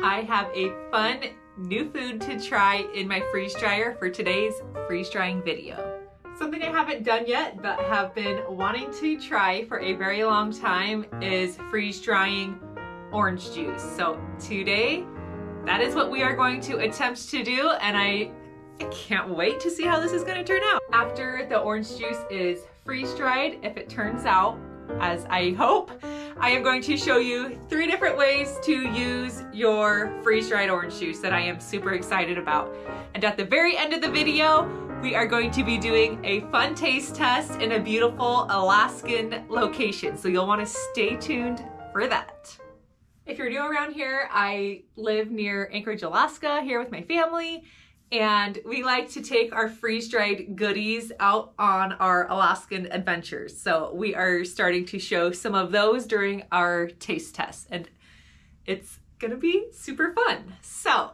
I have a fun new food to try in my freeze dryer for today's freeze drying video. Something I haven't done yet but have been wanting to try for a very long time is freeze drying orange juice. So today, that is what we are going to attempt to do, and I can't wait to see how this is going to turn out. After the orange juice is freeze dried, if it turns out as I hope, I am going to show you 3 different ways to use your freeze dried orange juice that I am super excited about. And at the very end of the video, we are going to be doing a fun taste test in a beautiful Alaskan location. So you'll want to stay tuned for that. If you're new around here, I live near Anchorage, Alaska, here with my family. And we like to take our freeze-dried goodies out on our Alaskan adventures. So we are starting to show some of those during our taste test, and it's gonna be super fun. So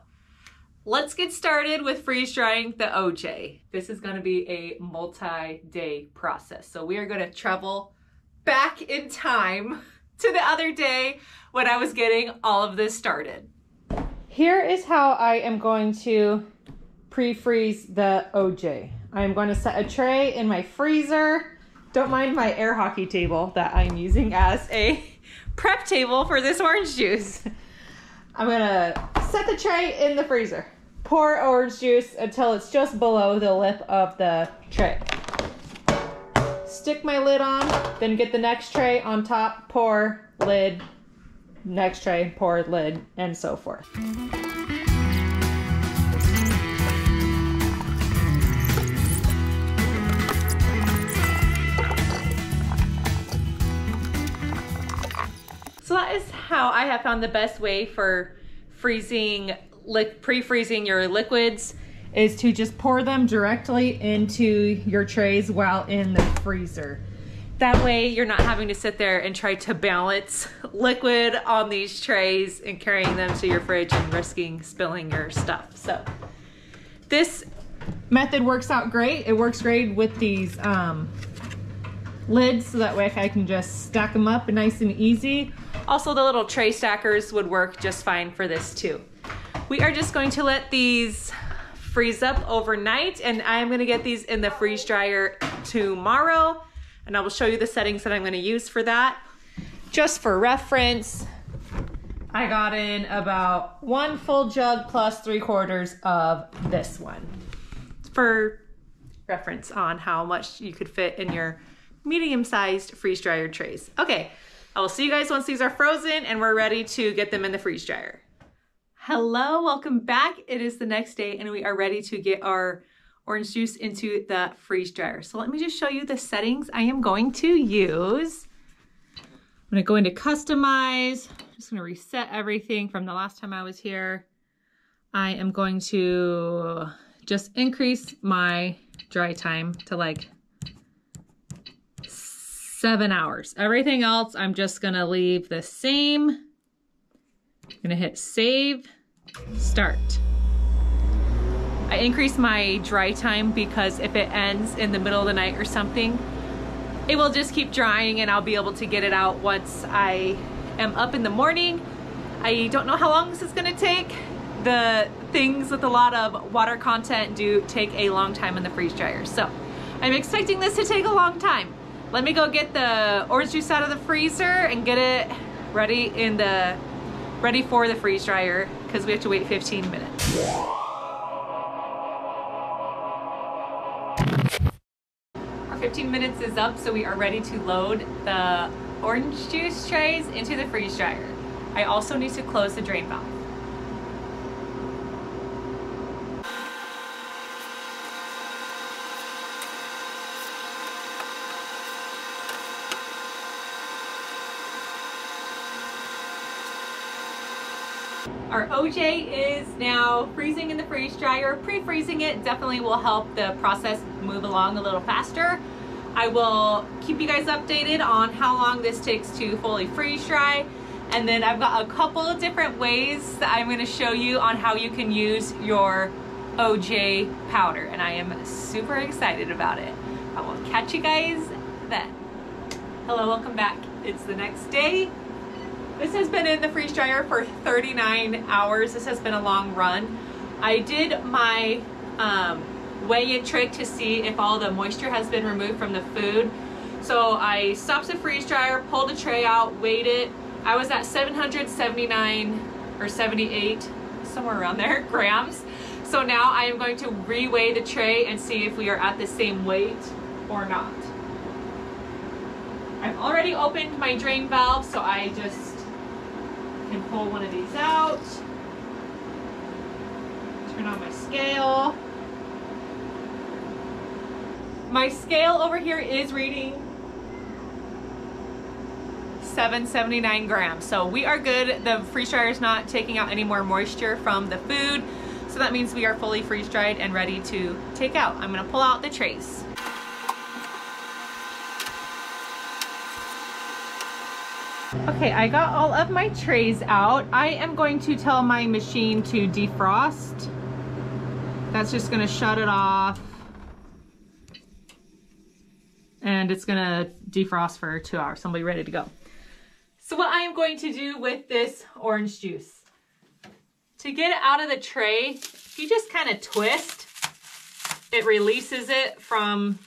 let's get started with freeze-drying the OJ. This is gonna be a multi-day process. So we are gonna travel back in time to the other day when I was getting all of this started. Here is how I am going to pre-freeze the OJ. I'm going to set a tray in my freezer. Don't mind my air hockey table that I'm using as a prep table for this orange juice. I'm gonna set the tray in the freezer. Pour orange juice until it's just below the lip of the tray. Stick my lid on, then get the next tray on top, pour, lid, next tray, pour, lid, and so forth. So that is how I have found the best way for pre-freezing your liquids, is to just pour them directly into your trays while in the freezer. That way you're not having to sit there and try to balance liquid on these trays and carrying them to your fridge and risking spilling your stuff. So this method works out great. It works great with these lids, so that way I can just stack them up nice and easy. Also, the little tray stackers would work just fine for this too. We are just going to let these freeze up overnight, and I'm gonna get these in the freeze dryer tomorrow, and I will show you the settings that I'm gonna use for that. Just for reference, I got in about 1 full jug plus 3/4 of this one. For reference on how much you could fit in your medium-sized freeze dryer trays. Okay, I will see you guys once these are frozen and we're ready to get them in the freeze dryer. Hello, welcome back. It is the next day and we are ready to get our orange juice into the freeze dryer. So let me just show you the settings I am going to use. I'm gonna go into customize. I'm just gonna reset everything from the last time I was here. I am going to just increase my dry time to like 7 hours. Everything else, I'm just gonna leave the same. I'm gonna hit save, start. I increase my dry time because if it ends in the middle of the night or something, it will just keep drying and I'll be able to get it out once I am up in the morning. I don't know how long this is gonna take. The things with a lot of water content do take a long time in the freeze dryer. So I'm expecting this to take a long time. Let me go get the orange juice out of the freezer and get it ready for the freeze dryer because we have to wait 15 minutes. Our 15 minutes is up, so we are ready to load the orange juice trays into the freeze dryer. I also need to close the drain valve. Our OJ is now freezing in the freeze dryer. Pre-freezing it definitely will help the process move along a little faster. I will keep you guys updated on how long this takes to fully freeze dry. And then I've got a couple of different ways that I'm gonna show you on how you can use your OJ powder. And I am super excited about it. I will catch you guys then. Hello, welcome back. It's the next day. This has been in the freeze dryer for 39 hours. This has been a long run. I did my weigh-in trick to see if all the moisture has been removed from the food. So I stopped the freeze dryer, pulled the tray out, weighed it. I was at 779 or 78, somewhere around there, grams. So now I am going to re-weigh the tray and see if we are at the same weight or not. I've already opened my drain valve, so I just can pull one of these out. Turn on my scale. My scale over here is reading 779 grams. So we are good. The freeze dryer is not taking out any more moisture from the food. So that means we are fully freeze dried and ready to take out. I'm gonna pull out the trays. Okay, I got all of my trays out. I am going to tell my machine to defrost. That's just gonna shut it off. And it's gonna defrost for 2 hours, so I'll be ready to go. So what I am going to do with this orange juice, to get it out of the tray, if you just kind of twist, it releases it from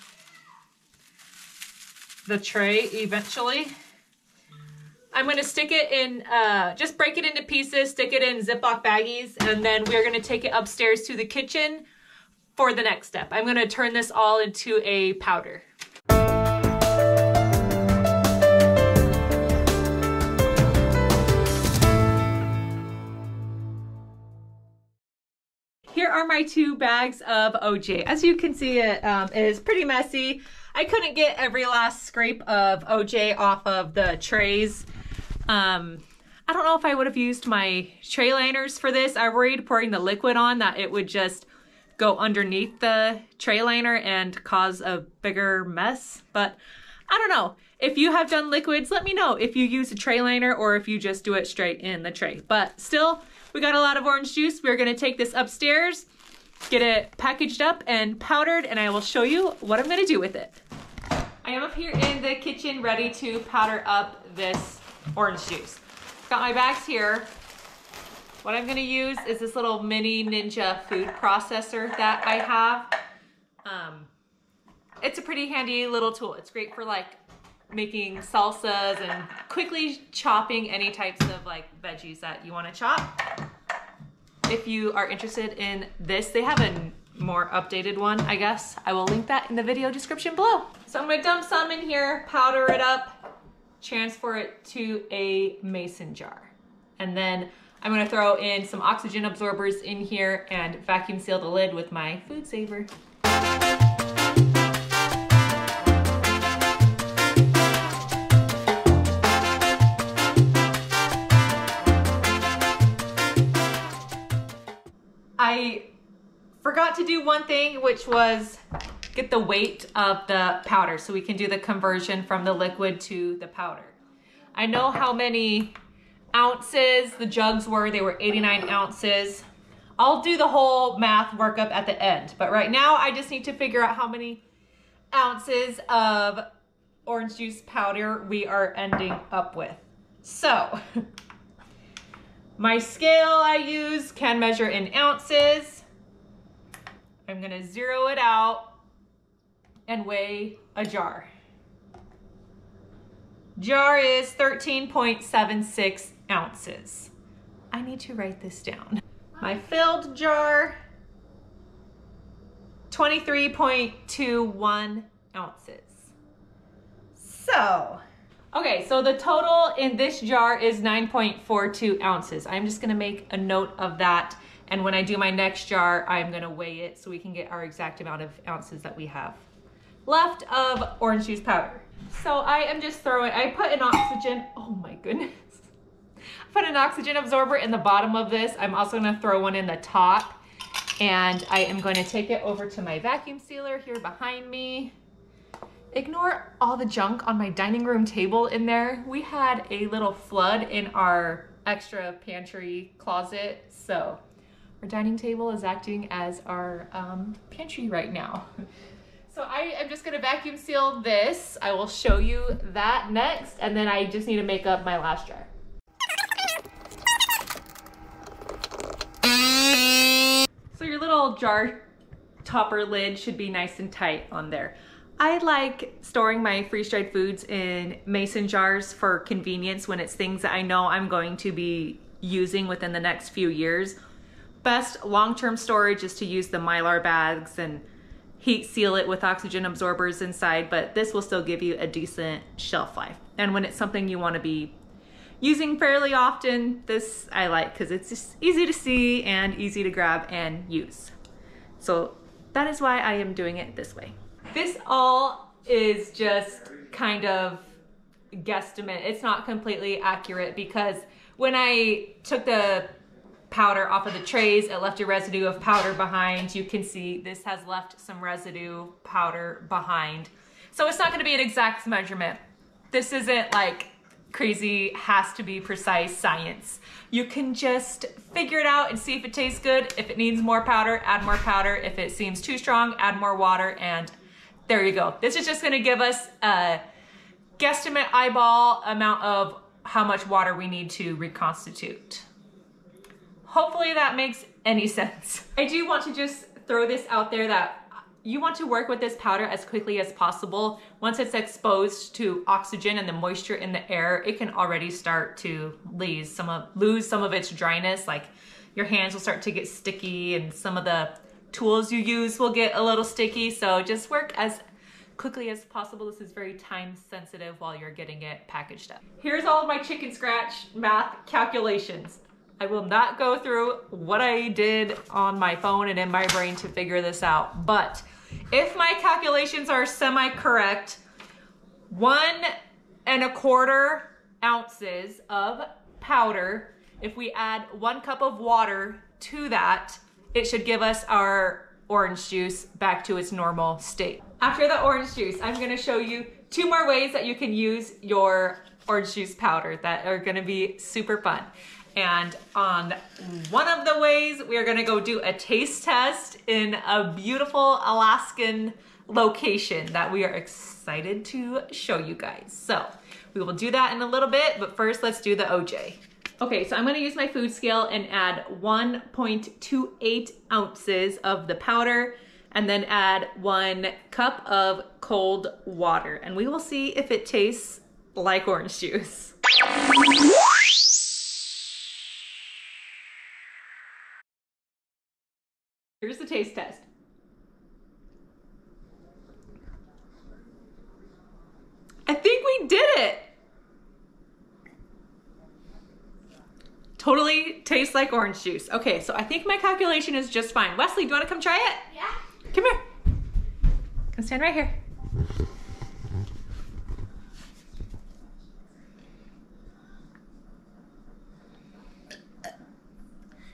the tray eventually. I'm gonna stick it in, just break it into pieces, stick it in Ziploc baggies, and then we're gonna take it upstairs to the kitchen for the next step. I'm gonna turn this all into a powder. Here are my 2 bags of OJ. As you can see, it is pretty messy. I couldn't get every last scrape of OJ off of the trays. I don't know if I would have used my tray liners for this. I worried pouring the liquid on that it would just go underneath the tray liner and cause a bigger mess. But I don't know. If you have done liquids, let me know if you use a tray liner or if you just do it straight in the tray. But still, we got a lot of orange juice. We're gonna take this upstairs, get it packaged up and powdered, and I will show you what I'm gonna do with it. I am up here in the kitchen ready to powder up this orange juice. Got my bags here. What I'm gonna use is this little mini Ninja food processor that I have. It's a pretty handy little tool. It's great for like making salsas and quickly chopping any types of like veggies that you want to chop. If you are interested in this, they have a more updated one, I guess. I will link that in the video description below. So I'm gonna dump some in here, powder it up, transfer it to a mason jar. And then I'm gonna throw in some oxygen absorbers in here and vacuum seal the lid with my food saver. I forgot to do one thing, which was get the weight of the powder so we can do the conversion from the liquid to the powder. I know how many ounces the jugs were. They were 89 ounces. I'll do the whole math workup at the end, but right now I just need to figure out how many ounces of orange juice powder we are ending up with. So my scale I use can measure in ounces. I'm gonna zero it out and weigh a jar. Jar is 13.76 ounces. I need to write this down. My filled jar, 23.21 ounces. So, okay, so the total in this jar is 9.42 ounces. I'm just gonna make a note of that. And when I do my next jar, I'm gonna weigh it so we can get our exact amount of ounces that we have left of orange juice powder. So I am just throwing, I put an oxygen, oh my goodness. I put an oxygen absorber in the bottom of this. I'm also gonna throw one in the top. And I am going to take it over to my vacuum sealer here behind me. Ignore all the junk on my dining room table in there. We had a little flood in our extra pantry closet, so our dining table is acting as our pantry right now. So I am just gonna vacuum seal this. I will show you that next, and then I just need to make up my last jar. little jar topper lid should be nice and tight on there. I like storing my freeze-dried foods in mason jars for convenience when it's things that I know I'm going to be using within the next few years. Best long-term storage is to use the Mylar bags and heat seal it with oxygen absorbers inside, but this will still give you a decent shelf life. And when it's something you want to be using fairly often, this I like because it's just easy to see and easy to grab and use. So that is why I am doing it this way. This all is just kind of guesstimate. It's not completely accurate because when I took the powder off of the trays, it left a residue of powder behind. You can see this has left some residue powder behind. So it's not going to be an exact measurement. This isn't like crazy, has to be precise science. You can just figure it out and see if it tastes good. If it needs more powder, add more powder. If it seems too strong, add more water, and there you go. This is just going to give us a guesstimate eyeball amount of how much water we need to reconstitute. Hopefully that makes any sense. I do want to just throw this out there that you want to work with this powder as quickly as possible. Once it's exposed to oxygen and the moisture in the air, it can already start to lose some of its dryness. Like your hands will start to get sticky and some of the tools you use will get a little sticky. So just work as quickly as possible. This is very time sensitive while you're getting it packaged up. Here's all of my chicken scratch math calculations. I will not go through what I did on my phone and in my brain to figure this out, but if my calculations are semi-correct, 1¼ ounces of powder, if we add 1 cup of water to that, it should give us our orange juice back to its normal state. After the orange juice, I'm gonna show you 2 more ways that you can use your orange juice powder that are gonna be super fun. And on one of the ways, we are gonna go do a taste test in a beautiful Alaskan location that we are excited to show you guys. So we will do that in a little bit, but first let's do the OJ. Okay, so I'm gonna use my food scale and add 1.28 ounces of the powder and then add 1 cup of cold water. And we will see if it tastes like orange juice. Here's the taste test. I think we did it. Totally tastes like orange juice. Okay, so I think my calculation is just fine. Wesley, do you want to come try it? Yeah. Come here. Come stand right here.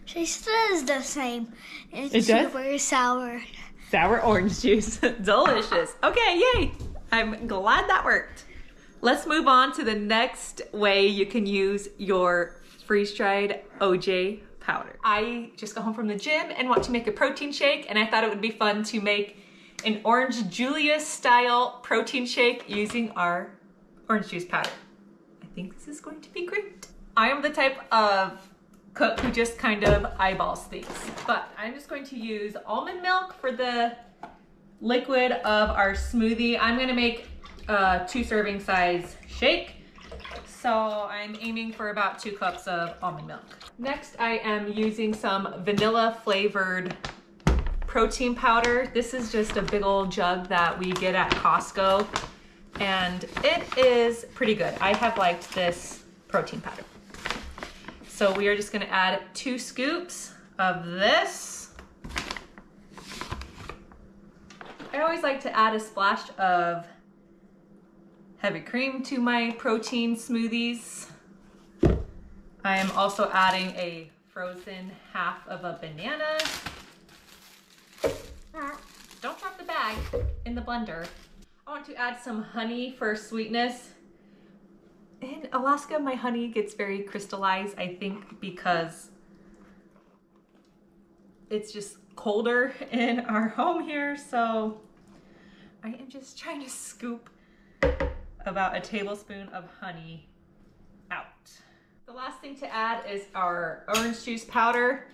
She says the same. It's It does? super sour. Sour orange juice. Delicious. Okay, yay. I'm glad that worked. Let's move on to the next way you can use your freeze-dried OJ powder. I just got home from the gym and want to make a protein shake, and I thought it would be fun to make an Orange Julius style protein shake using our orange juice powder. I think this is going to be great. I am the type of cook who just kind of eyeballs things, but I'm just going to use almond milk for the liquid of our smoothie. I'm gonna make a 2 serving size shake, so I'm aiming for about 2 cups of almond milk. Next, I am using some vanilla flavored protein powder. This is just a big old jug that we get at Costco, and it is pretty good. I have liked this protein powder. So we are just gonna add 2 scoops of this. I always like to add a splash of heavy cream to my protein smoothies. I am also adding a frozen half of a banana. Don't drop the bag in the blender. I want to add some honey for sweetness. In Alaska, my honey gets very crystallized, I think, because it's just colder in our home here. So I am just trying to scoop about a tablespoon of honey out. The last thing to add is our orange juice powder.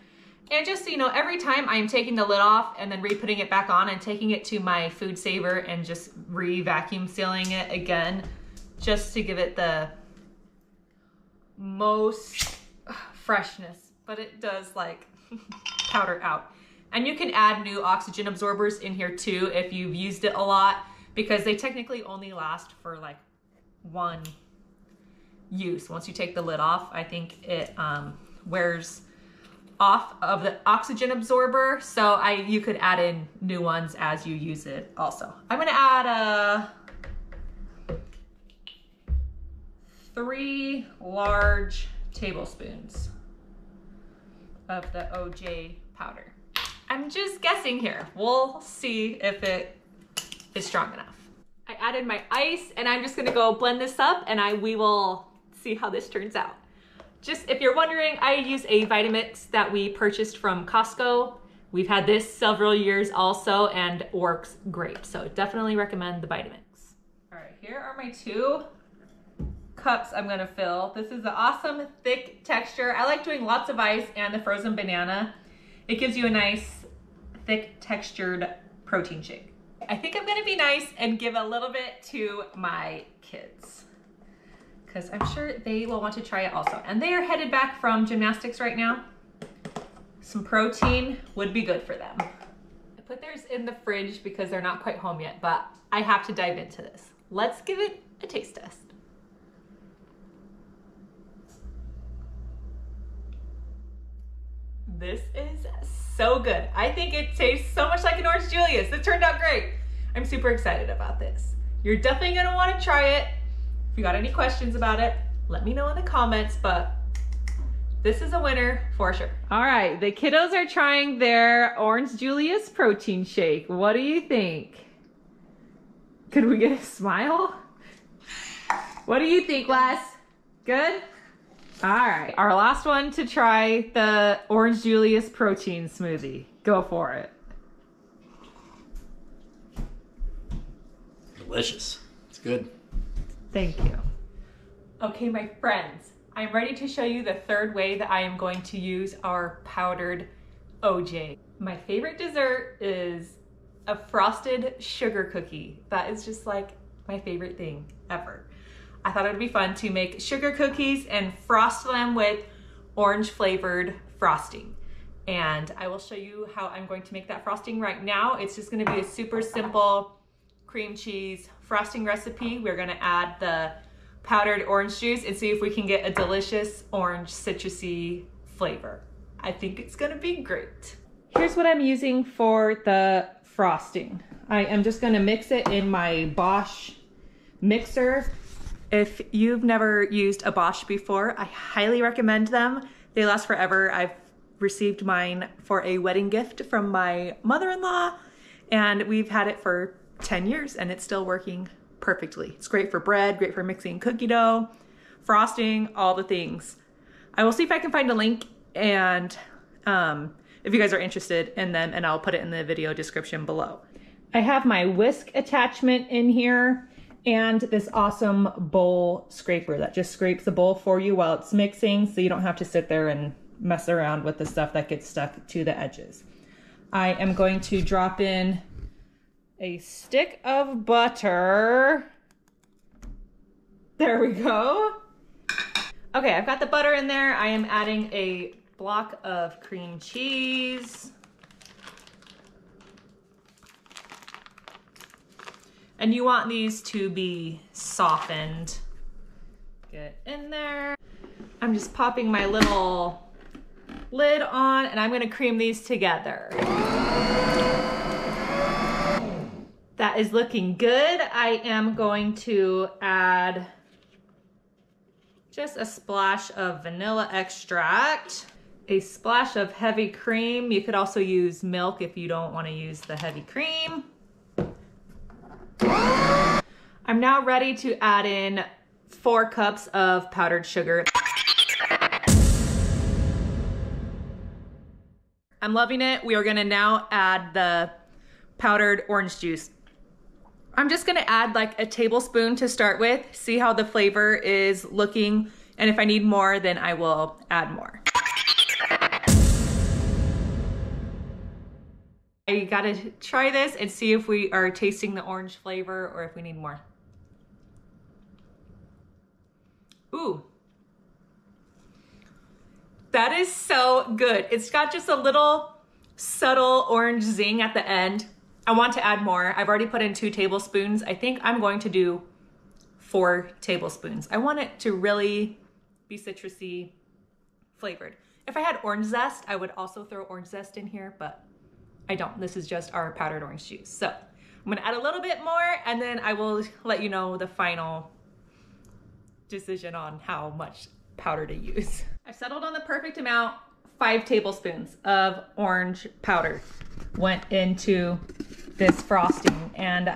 And just so you know, every time I'm taking the lid off and then re-putting it back on and taking it to my food saver and just re-vacuum sealing it again, just to give it the most freshness, but it does like powder out. And you can add new oxygen absorbers in here too if you've used it a lot, because they technically only last for like one use. Once you take the lid off, I think it wears off of the oxygen absorber, so you could add in new ones as you use it also. I'm gonna add 3 large tablespoons of the OJ powder. I'm just guessing here. We'll see if it is strong enough. I added my ice and I'm just gonna go blend this up and we will see how this turns out. Just if you're wondering, I use a Vitamix that we purchased from Costco. We've had this several years also and works great. So definitely recommend the Vitamix. All right, here are my 2 cups I'm gonna fill. This is the awesome thick texture. I like doing lots of ice and the frozen banana. It gives you a nice thick textured protein shake. I think I'm gonna be nice and give a little bit to my kids, because I'm sure they will want to try it also. And they are headed back from gymnastics right now. Some protein would be good for them. I put theirs in the fridge because they're not quite home yet, but I have to dive into this. Let's give it a taste test. This is so good. I think it tastes so much like an Orange Julius. It turned out great. I'm super excited about this. You're definitely gonna wanna try it. If you got any questions about it, let me know in the comments, but this is a winner for sure. All right, the kiddos are trying their Orange Julius protein shake. What do you think? Could we get a smile? What do you think, Les? Good? All right, our last one to try the Orange Julius protein smoothie. Go for it. Delicious. It's good. Thank you. Okay, my friends, I'm ready to show you the 3rd way that I am going to use our powdered OJ. My favorite dessert is a frosted sugar cookie. That is just like my favorite thing ever. I thought it would be fun to make sugar cookies and frost them with orange flavored frosting. And I will show you how I'm going to make that frosting right now. It's just gonna be a super simple cream cheese frosting recipe. We're gonna add the powdered orange juice and see if we can get a delicious orange citrusy flavor. I think it's gonna be great. Here's what I'm using for the frosting. I am just gonna mix it in my BOSCH mixer. If you've never used a BOSCH before, I highly recommend them. They last forever. I've received mine for a wedding gift from my mother-in-law, and we've had it for 10 years and it's still working perfectly. It's great for bread, great for mixing cookie dough, frosting, all the things. I will see if I can find a link and if you guys are interested in them, and I'll put it in the video description below. I have my whisk attachment in here and this awesome bowl scraper that just scrapes the bowl for you while it's mixing, so you don't have to sit there and mess around with the stuff that gets stuck to the edges. I am going to drop in a stick of butter. There we go. Okay, I've got the butter in there. I am adding a block of cream cheese. And you want these to be softened. Get in there. I'm just popping my little lid on and I'm gonna cream these together. That is looking good. I am going to add just a splash of vanilla extract, a splash of heavy cream. You could also use milk if you don't want to use the heavy cream. I'm now ready to add in 4 cups of powdered sugar. I'm loving it. We are gonna now add the powdered orange juice. I'm just gonna add like a tablespoon to start with, see how the flavor is looking, and if I need more, then I will add more. I gotta try this and see if we are tasting the orange flavor or if we need more. Ooh. That is so good. It's got just a little subtle orange zing at the end. I want to add more. I've already put in 2 tablespoons. I think I'm going to do 4 tablespoons. I want it to really be citrusy flavored. If I had orange zest, I would also throw orange zest in here, but I don't. This is just our powdered orange juice. So I'm gonna add a little bit more and then I will let you know the final decision on how much powder to use. I've settled on the perfect amount. 5 tablespoons of orange powder went into this frosting and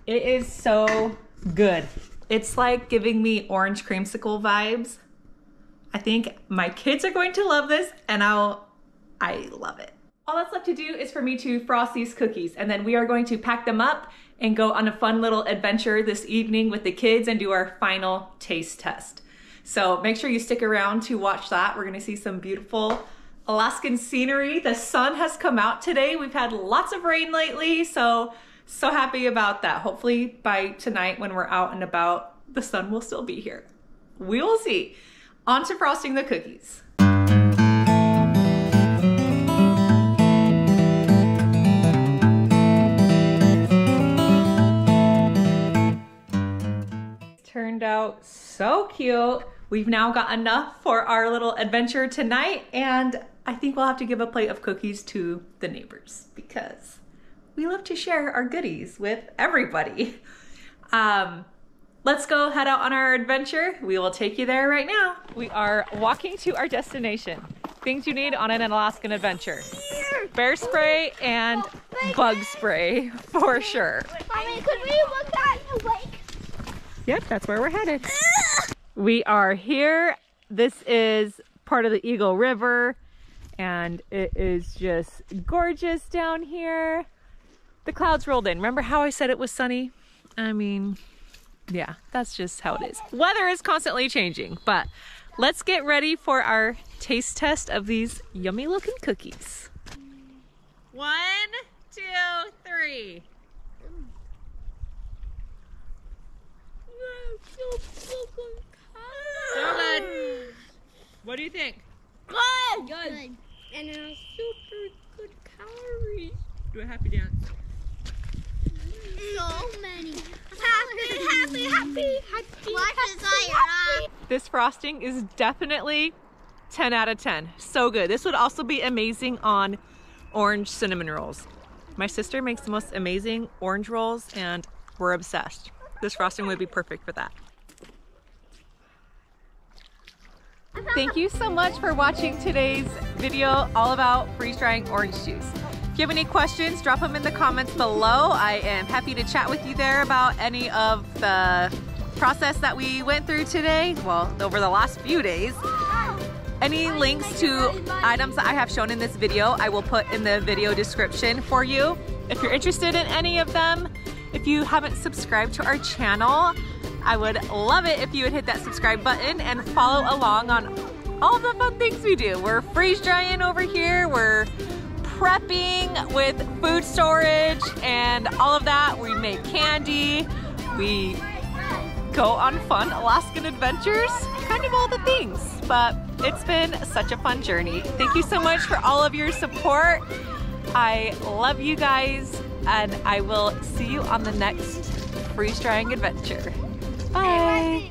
it is so good. It's like giving me orange creamsicle vibes. I think my kids are going to love this and I love it. All that's left to do is for me to frost these cookies and then we are going to pack them up and go on a fun little adventure this evening with the kids and do our final taste test. So make sure you stick around to watch that. We're gonna see some beautiful Alaskan scenery. The sun has come out today. We've had lots of rain lately, so happy about that. Hopefully by tonight when we're out and about, the sun will still be here. We will see. On to frosting the cookies. Turned out so cute. We've now got enough for our little adventure tonight, and I think we'll have to give a plate of cookies to the neighbors because we love to share our goodies with everybody. Let's go head out on our adventure. We will take you there right now. We are walking to our destination. Things you need on an Alaskan adventure. Bear spray and bug spray for sure. Mommy, could we look at the lake? Yep, that's where we're headed. We are here. This is part of the Eagle River and it is just gorgeous down here. The clouds rolled in. Remember how I said it was sunny? I mean, yeah, that's just how it is. Weather is constantly changing, but let's get ready for our taste test of these yummy looking cookies. 1, 2, 3. So good. What do you think? Good. Good. And a super good calories. Do a happy dance. So many. Happy. This frosting is definitely 10 out of 10. So good. This would also be amazing on orange cinnamon rolls. My sister makes the most amazing orange rolls and we're obsessed. This frosting would be perfect for that. Thank you so much for watching today's video all about freeze drying orange juice. If you have any questions, drop them in the comments below. I am happy to chat with you there about any of the process that we went through today, well, over the last few days. Any links to items that I have shown in this video, I will put in the video description for you. If you're interested in any of them, if you haven't subscribed to our channel, I would love it if you would hit that subscribe button and follow along on all the fun things we do. We're freeze drying over here, we're prepping with food storage and all of that. We make candy, we go on fun Alaskan adventures, kind of all the things, but it's been such a fun journey. Thank you so much for all of your support. I love you guys and I will see you on the next freeze drying adventure. Bye.